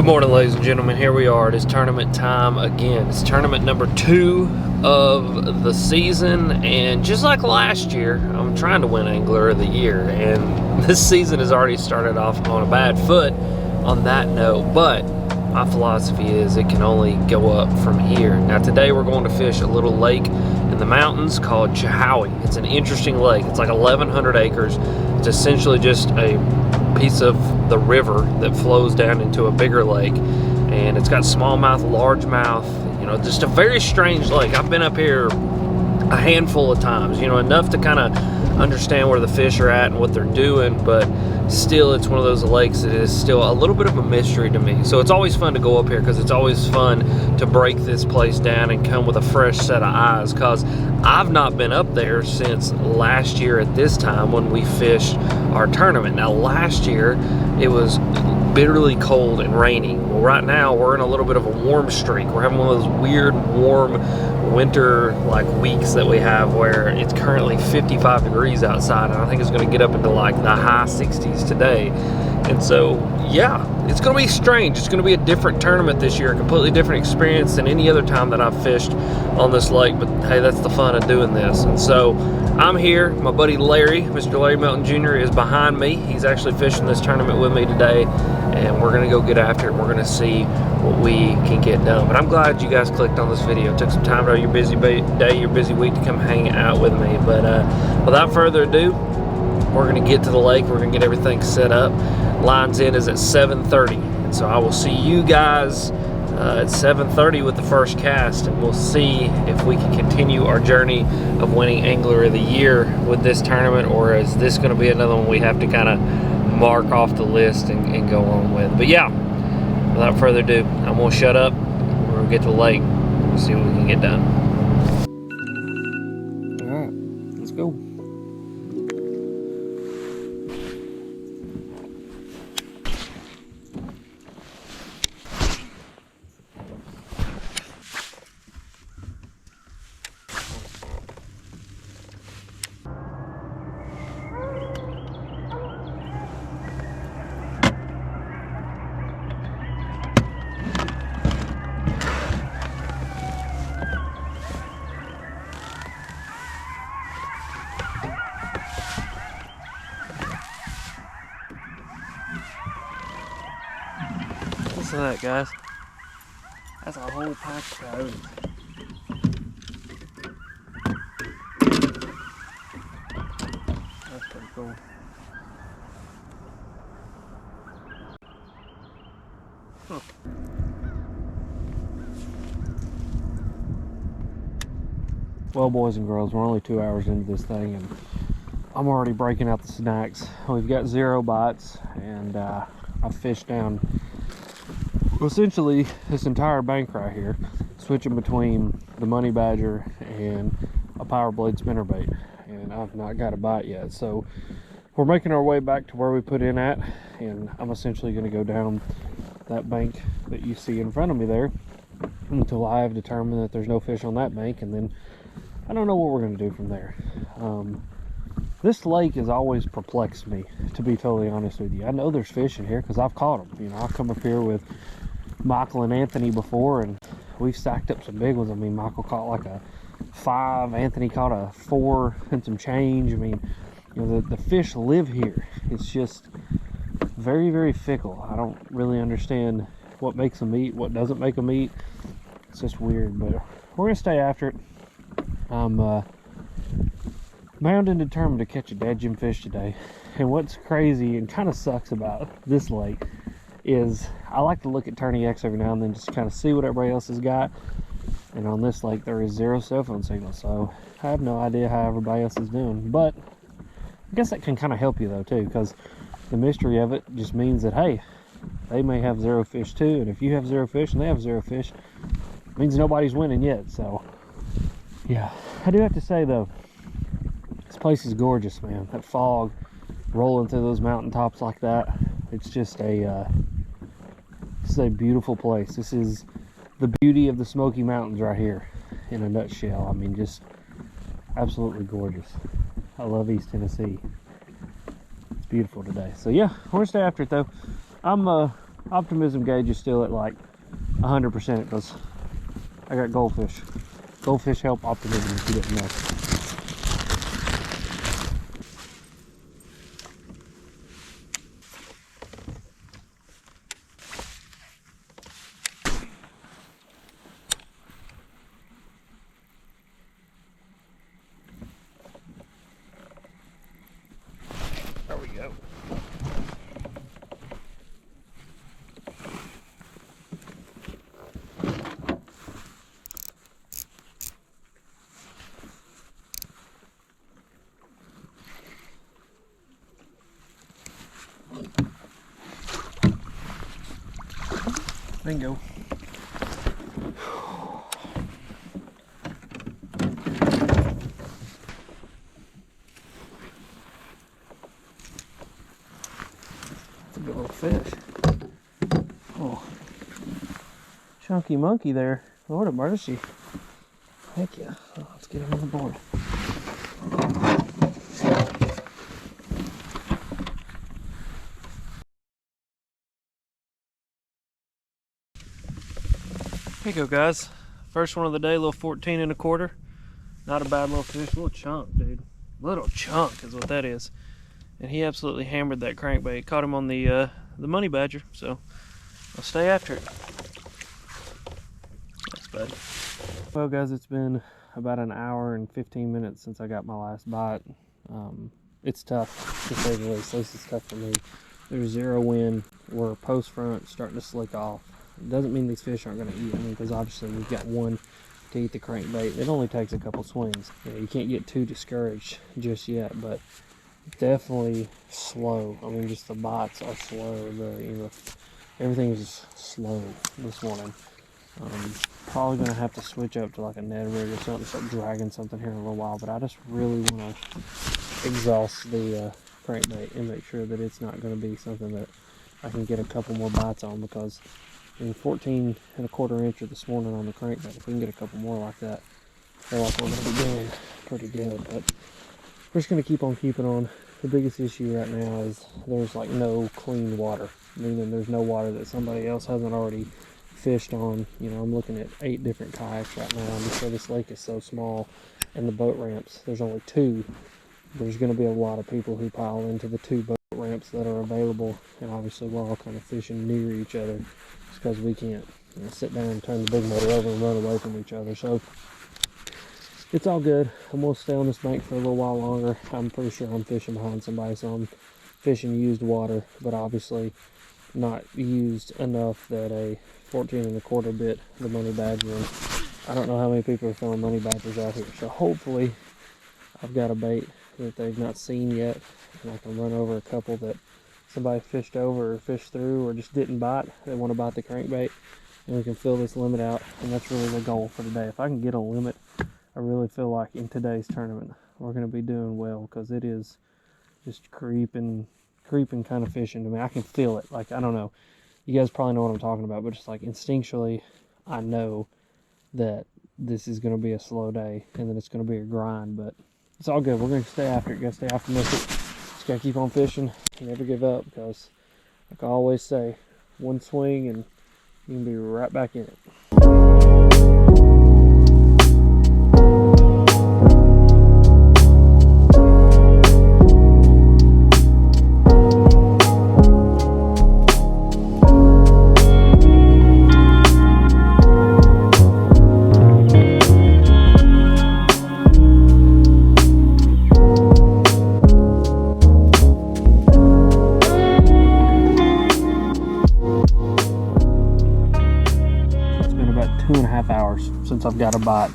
Good morning, ladies and gentlemen. Here we are. It is tournament time again. It's tournament number 2 of the season, and just like last year, I'm trying to win Angler of the Year, and this season has already started off on a bad foot on that note, but my philosophy is it can only go up from here. Now today we're going to fish a little lake in the mountains called Chihowie. It's an interesting lake. It's like 1,100 acres. It's essentially just a piece of the river that flows down into a bigger lake, and it's got smallmouth, largemouth, you know, just a very strange lake. I've been up here a handful of times, you know, enough to kind of understand where the fish are at and what they're doing, but still it's one of those lakes that is still a little bit of a mystery to me. So it's always fun to go up here because it's always fun to break this place down and come with a fresh set of eyes, because I've not been up there since last year at this time when we fished our tournament. Now last year it was bitterly cold and raining. Well, right now we're in a little bit of a warm streak. We're having one of those weird warm winter like weeks that we have where it's currently 55 degrees outside, and I think it's going to get up into like the high 60s today. And so yeah, it's going to be strange. It's going to be a different tournament this year, a completely different experience than any other time that I've fished on this lake, but hey, that's the fun of doing this. And so I'm here. My buddy Larry, Mr. Larry Melton Jr. is behind me. He's actually fishing this tournament with me today, and we're going to go get after it. We're going to see what we can get done. But I'm glad you guys clicked on this video. Took some time out of your busy day, your busy week to come hang out with me. But without further ado, we're going to get to the lake. We're going to get everything set up. Lines in is at 7:30. And so I will see you guys at 7:30 with the first cast, and we'll see if we can continue our journey of winning Angler of the Year with this tournament, or is this going to be another one we have to kind of mark off the list and go on with. But yeah, without further ado, I'm going to shut up. We're going to get to the lake and see what we can get done. All right, let's go. Listen to that, guys. That's a whole pack of coyotes. That's pretty cool. Huh. Well, boys and girls, we're only 2 hours into this thing, and I'm already breaking out the snacks. We've got 0 bites, and I've fished down essentially this entire bank right here, switching between the money badger and a power blade spinnerbait, and I've not got a bite yet. So we're making our way back to where we put in at, and I'm essentially going to go down that bank that you see in front of me there until I have determined that there's no fish on that bank, and then I don't know what we're going to do from there. This lake has always perplexed me, to be totally honest with you. I know there's fish in here because I've caught them. You know, I've come up here with Michael and Anthony before, and we've stacked up some big ones. I mean, Michael caught like a 5, Anthony caught a 4 and some change. I mean, you know, the fish live here. It's just very, very fickle. I don't really understand what makes them eat, what doesn't make them eat. It's just weird, but we're gonna stay after it. I'm bound and determined to catch a dead gem fish today. And what's crazy and kind of sucks about this lake is I like to look at Tourney X every now and then just to kind of see what everybody else has got. And on this lake there is 0 cell phone signal, so I have no idea how everybody else is doing. But I guess that can kind of help you though too, because the mystery of it just means that, hey, they may have 0 fish too, and if you have 0 fish and they have 0 fish, it means nobody's winning yet. So yeah, I do have to say though, this place is gorgeous, man. That fog rolling through those mountaintops like that, it's just a beautiful place. This is the beauty of the Smoky Mountains right here in a nutshell. I mean, just absolutely gorgeous. I love East Tennessee. It's beautiful today. So yeah, we're gonna stay after it though. I'm Optimism gauge is still at like 100% because I got goldfish. Goldfish help optimism if you didn't know. There we go. Bingo. That's a good little fish. Oh, chunky monkey there. Lord of mercy. Heck yeah. Oh, let's get him on the board. Here you go, guys. First one of the day, little 14 1/4. Not a bad little fish. Little chunk, dude. Little chunk is what that is. And he absolutely hammered that crankbait. Caught him on the money badger, so I'll stay after it. Thanks, buddy. Well, guys, it's been about an hour and 15 minutes since I got my last bite. It's tough, to say the least. This is tough for me. There's zero wind. We're post front, starting to slick off. It doesn't mean these fish aren't going to eat. I mean, because obviously we've got one to eat the crankbait. It only takes a couple swings. You can't get too discouraged just yet, but definitely slow. I mean, just the bites are slow. Everything is slow this morning. Probably going to have to switch up to like a Ned rig or something, start dragging something here in a little while, but I just really want to exhaust the crankbait and make sure that it's not going to be something that I can get a couple more bites on, because in 14 1/4 inch this morning on the crankbait, if we can get a couple more like that, I feel like we're going to be doing pretty good. But we're just going to keep on keeping on. The biggest issue right now is there's like no clean water, meaning there's no water that somebody else hasn't already fished on. You know, I'm looking at 8 different kayaks right now, and so this lake is so small, and the boat ramps, there's only 2. There's going to be a lot of people who pile into the 2 boat ramps that are available, and obviously we're all kind of fishing near each other just because we can't, you know, sit down and turn the big motor over and run away from each other. So it's all good. I'm going to stay on this bank for a little while longer. I'm pretty sure I'm fishing behind somebody, so I'm fishing used water, but obviously not used enough that a 14 1/4 bit the money badger. I don't know how many people are throwing money badgers out here, so hopefully I've got a bait that they've not seen yet, and I can run over a couple that somebody fished over or fished through or just didn't bite. They want to bite the crankbait, and we can fill this limit out, and that's really the goal for today. If I can get a limit, I really feel like in today's tournament we're going to be doing well, because it is just creeping kind of fishing to me. I can feel it. Like, I don't know, you guys probably know what I'm talking about, but just like instinctually I know that this is going to be a slow day and that it's going to be a grind, but it's all good. We're going to stay after it. Got to stay optimistic. Just got to keep on fishing. Never give up, because like I always say, one swing and you can be right back in it. It's been about 2.5 hours since I've got a bite.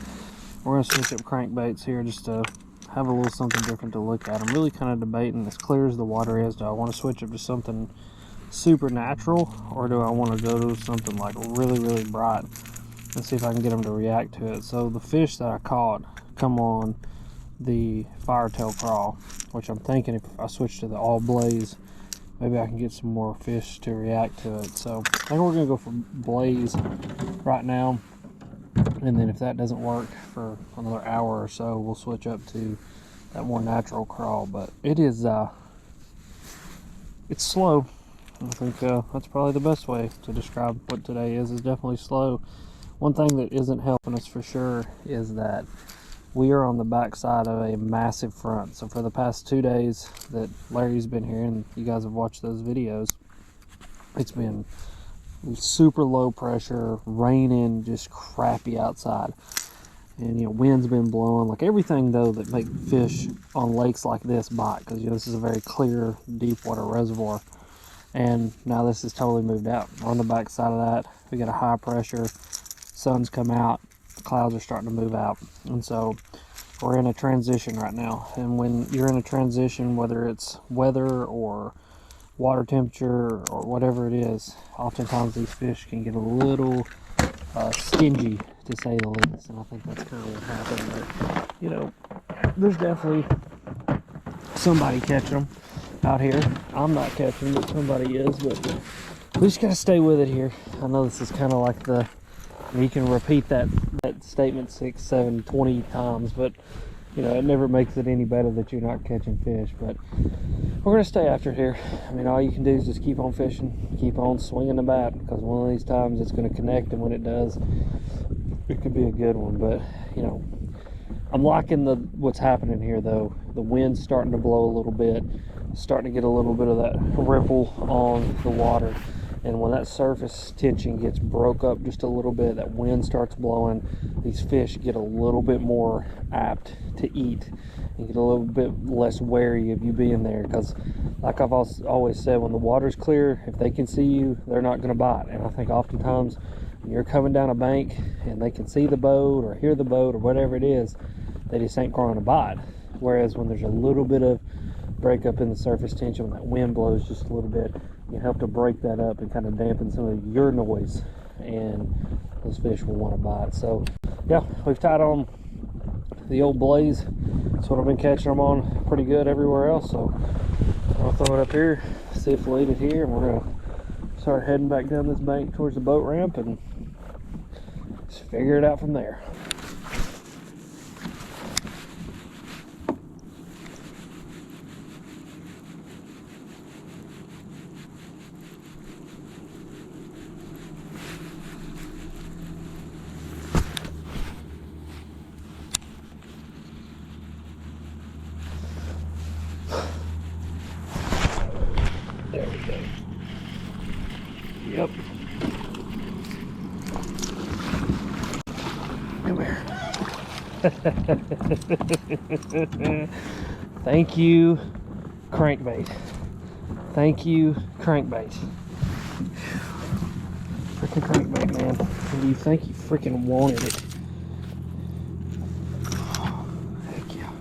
We're going to switch up crankbaits here just to have a little something different to look at. I'm really kind of debating, as clear as the water is, do I want to switch up to something super natural, or do I want to go to something like really bright and see if I can get them to react to it. So the fish that I caught come on the firetail crawl, which I'm thinking if I switch to the all blaze, maybe I can get some more fish to react to it. So I think we're going to go for blaze right now, and then if that doesn't work for another hour or so, we'll switch up to that more natural crawl. But it is it's slow. I think that's probably the best way to describe what today is definitely slow. One thing that isn't helping us for sure is that we are on the backside of a massive front. So for the past 2 days that Larry's been here, and you guys have watched those videos, it's been super low pressure, raining, just crappy outside. And, you know, wind's been blowing, like everything though that make fish on lakes like this bite, because, you know, this is a very clear, deep water reservoir. And now this is totally moved out. We're on the back side of that. We got a high pressure, sun's come out, the clouds are starting to move out. And so we're in a transition right now. And when you're in a transition, whether it's weather or water temperature or whatever it is, oftentimes these fish can get a little stingy, to say the least. And I think that's kind of what happened. But, you know, there's definitely somebody catching them out here. I'm not catching them, but somebody is. But we just gotta stay with it here. I know this is kind of like you can repeat that statement 6, 7, 20 times, but you know, it never makes it any better that you're not catching fish. But we're gonna stay after it here. I mean, all you can do is just keep on fishing, keep on swinging the bat, because one of these times it's gonna connect, and when it does, it could be a good one. But you know, I'm liking what's happening here though. The wind's starting to blow a little bit, starting to get a little bit of that ripple on the water. And when that surface tension gets broke up just a little bit, that wind starts blowing, these fish get a little bit more apt to eat and get a little bit less wary of you being there. Because like I've always said, when the water's clear, if they can see you, they're not going to bite. And I think oftentimes when you're coming down a bank and they can see the boat or hear the boat or whatever it is, they just ain't going to bite. Whereas when there's a little bit of break up in the surface tension, when that wind blows just a little bit, you help to break that up and kind of dampen some of your noise, and those fish will want to bite. So yeah, we've tied on the old Blaze. That's what I've been catching them on pretty good everywhere else. So I'll throw it up here, see if we'll eat it here, and we're gonna start heading back down this bank towards the boat ramp and just figure it out from there. There we go. Yep. Come here. Thank you, crankbait. Thank you, crankbait. Freaking crankbait, man. When you think you freaking wanted it. Heck yeah.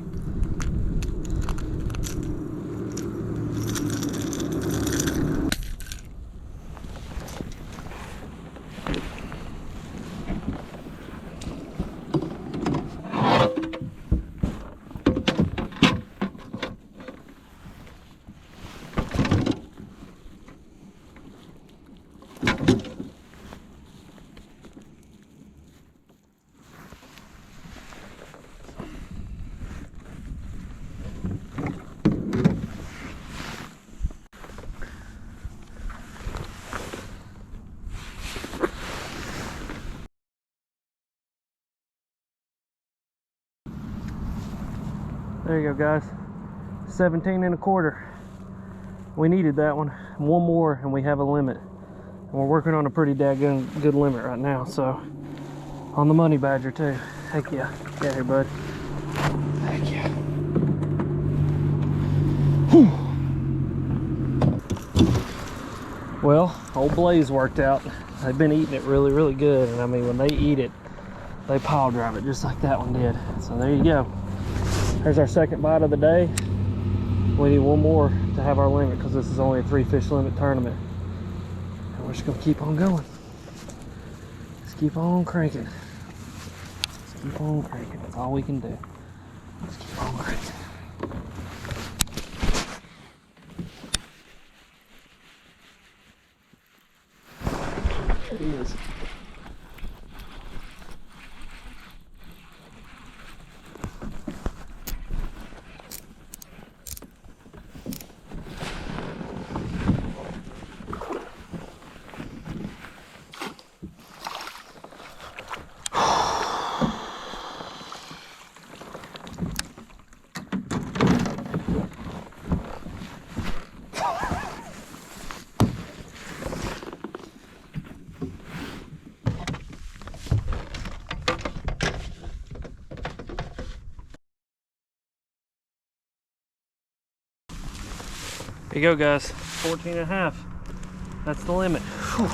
There you go, guys. 17 1/4. We needed that one. One more and we have a limit. And we're working on a pretty daggone good limit right now. So on the money badger too. Heck yeah. Get here, bud. Heck yeah. Whew. Well, old Blaze worked out. They've been eating it really, really good. And I mean, when they eat it, they pile drive it just like that one did. So there you go. There's our second bite of the day. We need one more to have our limit, because this is only a 3-fish limit tournament. And we're just gonna keep on going. Just keep on cranking. Just keep on cranking. That's all we can do. Just keep on cranking. There he is. you go, guys. 14 and a half. That's the limit. Whew.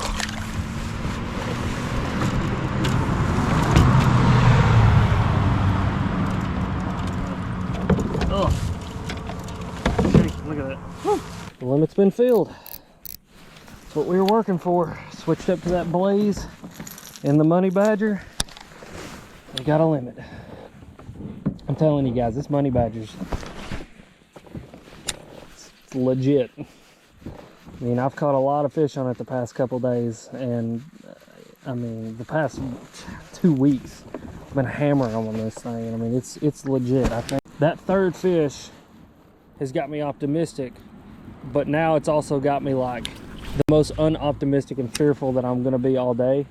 Oh, look at that. Whew. The limit's been filled. That's what we were working for. Switched up to that Blaze and the Money Badger. We got a limit. I'm telling you guys, this Money Badger's it's legit. I mean, I've caught a lot of fish on it the past couple days, and I mean, the past 2 weeks, I've been hammering on this thing. I mean, it's legit. I think that third fish has got me optimistic, but now it's also got me like the most unoptimistic and fearful that I'm going to be all day,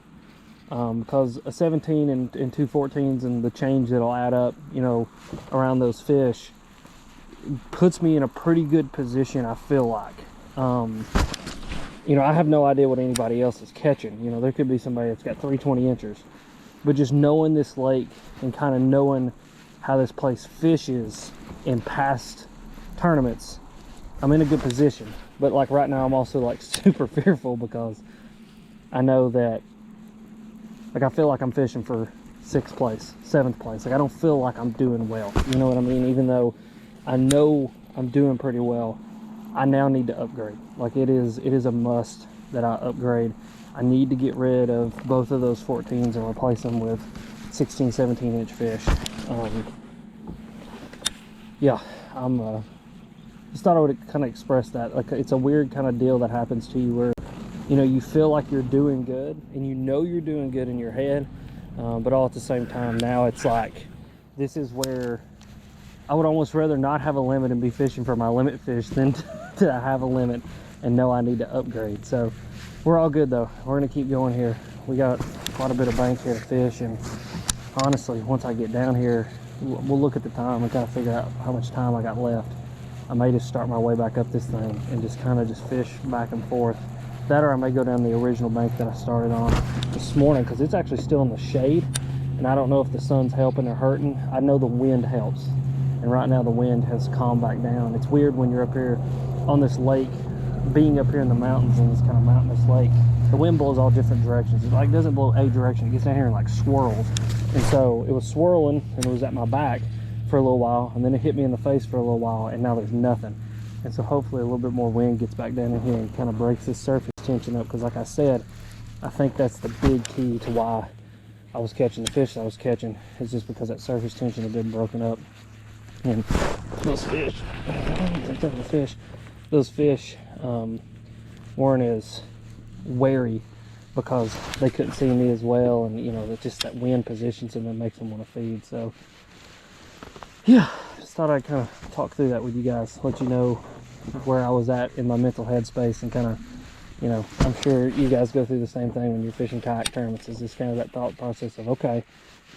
because a 17 and 2 14s and the change that'll add up, you know, around those fish puts me in a pretty good position, I feel like. You know, I have no idea what anybody else is catching. You know, there could be somebody that's got 320 inchers, but just knowing this lake and kind of knowing how this place fishes in past tournaments, I'm in a good position. But like right now, I'm also like super fearful because I know that, like, I feel like I'm fishing for 6th place, 7th place. Like, I don't feel like I'm doing well, you know what I mean? Even though I know I'm doing pretty well, I now need to upgrade. Like, it is a must that I upgrade. I need to get rid of both of those 14s and replace them with 16, 17 inch fish. Yeah, I'm just thought I would kind of express that. Like, it's a weird kind of deal that happens to you where, you know, you feel like you're doing good and you know you're doing good in your head, but all at the same time, now it's like, this is where I would almost rather not have a limit and be fishing for my limit fish than to have a limit and know I need to upgrade. So we're all good though. We're gonna keep going here. We got quite a bit of bank here to fish, and honestly, once I get down here, we'll look at the time and kind of figure out how much time I got left. I may just start my way back up this thing and just kind of just fish back and forth. That, or I may go down the original bank that I started on this morning, because it's actually still in the shade, and I don't know if the sun's helping or hurting. I know the wind helps, and right now the wind has calmed back down. It's weird when you're up here on this lake, being up here in the mountains in this kind of mountainous lake, the wind blows all different directions. It like doesn't blow a direction, it gets down here and like swirls. And so it was swirling and it was at my back for a little while, and then it hit me in the face for a little while, and now there's nothing. And so hopefully a little bit more wind gets back down in here and kind of breaks this surface tension up, because like I said, I think that's the big key to why I was catching the fish I was catching, is just because that surface tension had been broken up. And those fish, those fish weren't as wary because they couldn't see me as well, and you know, just that wind positions them and makes them want to feed. So yeah, just thought I'd kind of talk through that with you guys, let you know where I was at in my mental headspace, and kind of, you know, I'm sure you guys go through the same thing when you're fishing kayak tournaments, is just kind of that thought process of, okay,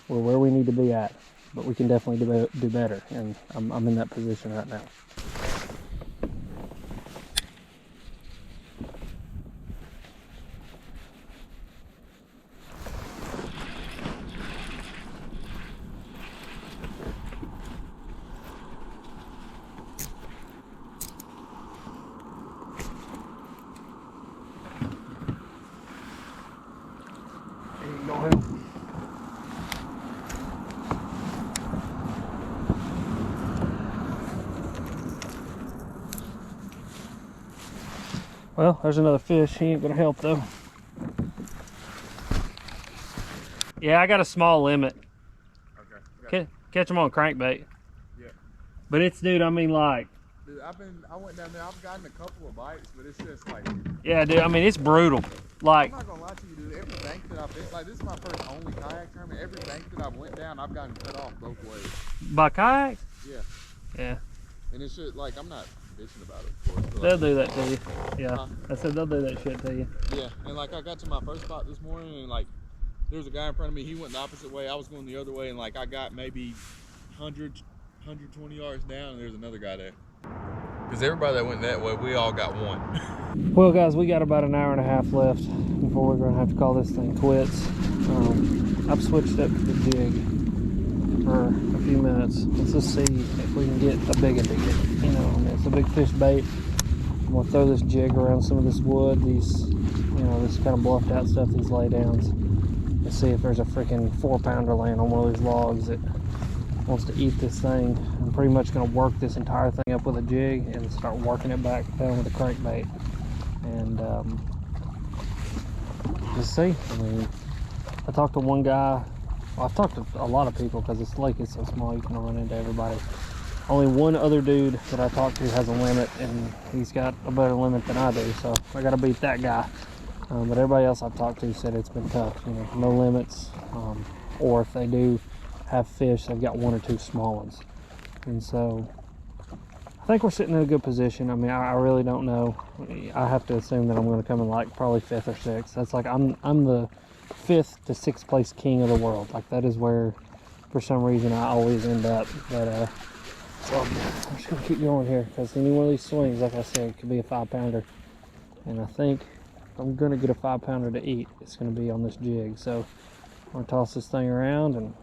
we're where we need to be at, but we can definitely do better, and I'm in that position right now. Well, there's another fish. He ain't gonna help though. Yeah, I got a small limit. Okay. Catch them on crankbait. Yeah. But it's, dude, I mean, like, dude, I went down there, I've gotten a couple of bites, but it's just like, yeah, dude, I mean, it's brutal. Like, I'm not gonna lie to you, dude, every bank that I've been, like, this is my first only kayak tournament, every bank that I've went down, I've gotten cut off both ways. by kayak? Yeah. Yeah. And it's just, like, I'm not bitching about it, of course. But They'll like, do that to you. Yeah. Huh? I said they'll do that shit to you. yeah, and like, I got to my first spot this morning, and like, there was a guy in front of me, he went the opposite way, I was going the other way, and like, I got maybe 120 yards down, and there's another guy there. Because everybody that went that way, we all got one. Well, guys, we got about an hour and a half left before we're gonna have to call this thing quits. I've switched up to the jig for a few minutes. Let's just see if we can get a bigger, you know, I mean, it's a big fish bait. I'm gonna throw this jig around some of this wood, these, you know, this kind of bluffed out stuff, these laydowns, and see if there's a freaking 4-pounder laying on one of these logs that wants to eat this thing. I'm pretty much gonna work this entire thing up with a jig and start working it back down with a crankbait, and just see. I mean, I talked to one guy. Well, I've talked to a lot of people because this lake is so small you can run into everybody. Only one other dude that I talked to has a limit, and he's got a better limit than I do, so I gotta beat that guy. But everybody else I've talked to said it's been tough, you know, no limits, or if they do have fish, they've got 1 or 2 small ones. And so I think we're sitting in a good position. I mean, I really don't know. I have to assume that I'm going to come in like probably 5th or 6th. That's like I'm the 5th to 6th place king of the world. Like, that is where for some reason I always end up. But so I'm just gonna keep going here, because any one of these swings, like I said, could be a 5-pounder, and I think if I'm gonna get a 5-pounder to eat, it's gonna be on this jig. So I'm gonna toss this thing around and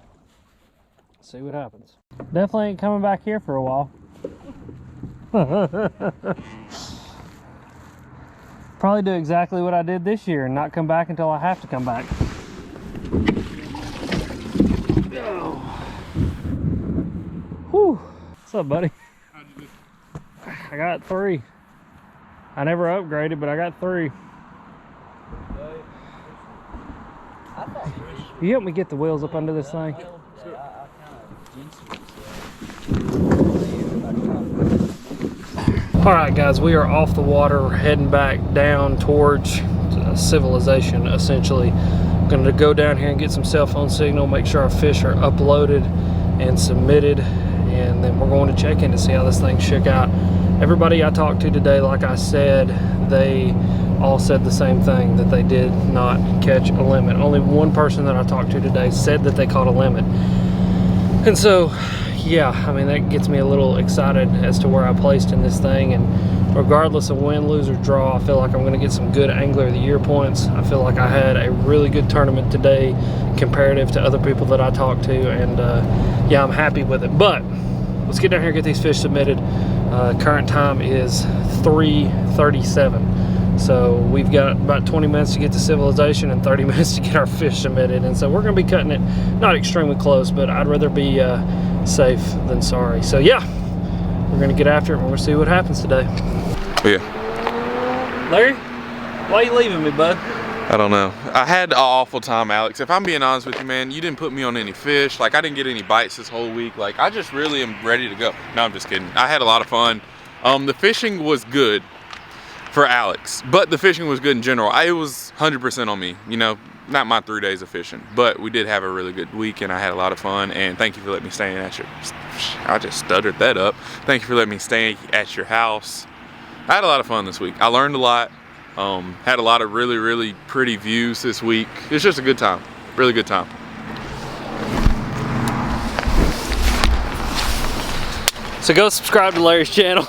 see what happens. Definitely ain't coming back here for a while. Probably do exactly what I did this year and not come back until I have to come back. Oh. Whew. What's up, buddy? How'd you do? I got 3. I never upgraded, but I got 3. You help me get the wheels up under this thing? Alright guys, we are off the water. We're heading back down towards civilization, essentially. I'm going to go down here and get some cell phone signal, make sure our fish are uploaded and submitted, and then we're going to check in to see how this thing shook out. Everybody I talked to today, like I said, they all said the same thing, that they did not catch a limit. Only one person that I talked to today said that they caught a limit. And so, yeah, I mean, that gets me a little excited as to where I placed in this thing. And regardless of win, lose, or draw, I feel like I'm going to get some good Angler of the Year points. I feel like I had a really good tournament today comparative to other people that I talked to, and yeah, I'm happy with it. But let's get down here and get these fish submitted. Current time is 3:37. So we've got about 20 minutes to get to civilization and 30 minutes to get our fish submitted. And so we're going to be cutting it not extremely close, but I'd rather be safe than sorry. So yeah, we're going to get after it and we're going to see what happens today. Yeah. Larry, why are you leaving me, bud? I don't know. I had an awful time, Alex. If I'm being honest with you, man, you didn't put me on any fish. Like, I didn't get any bites this whole week. Like, I just really am ready to go. No, I'm just kidding. I had a lot of fun. The fishing was good for Alex, but the fishing was good in general. It was 100% on me. You know, not my 3 days of fishing, but we did have a really good week and I had a lot of fun. And thank you for letting me stay at your, I just stuttered that up. Thank you for letting me stay at your house. I had a lot of fun this week. I learned a lot. Had a lot of really, really pretty views this week. It's just a good time, really good time. So go subscribe to Larry's channel.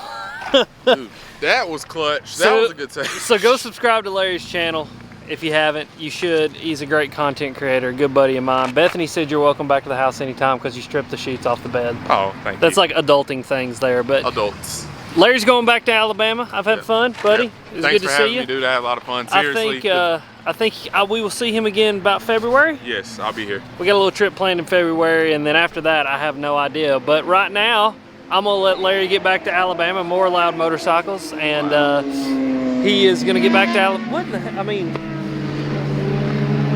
Dude, that was clutch. That was a good save. So go subscribe to Larry's channel. If you haven't, you should. He's a great content creator, a good buddy of mine. Bethany said you're welcome back to the house anytime because you stripped the sheets off the bed. Oh, thank you. That's like adulting things there, but adults. Larry's going back to Alabama. I've had fun, buddy. It was Thanks good for to having see you. me, dude. I had a lot of fun. Seriously. I think we will see him again about February. Yes, I'll be here. We got a little trip planned in February, and then after that, I have no idea. But right now, I'm gonna let Larry get back to Alabama, more loud motorcycles, and he is gonna get back to Alabama. What the heck? I mean,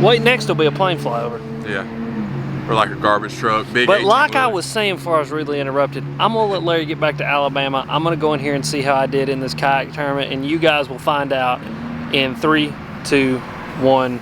wait, next will be a plane flyover. Yeah. Or like a garbage truck, big. But like I was saying before I was rudely interrupted, I'm gonna let Larry get back to Alabama. I'm gonna go in here and see how I did in this kayak tournament, and you guys will find out in 3, 2, 1.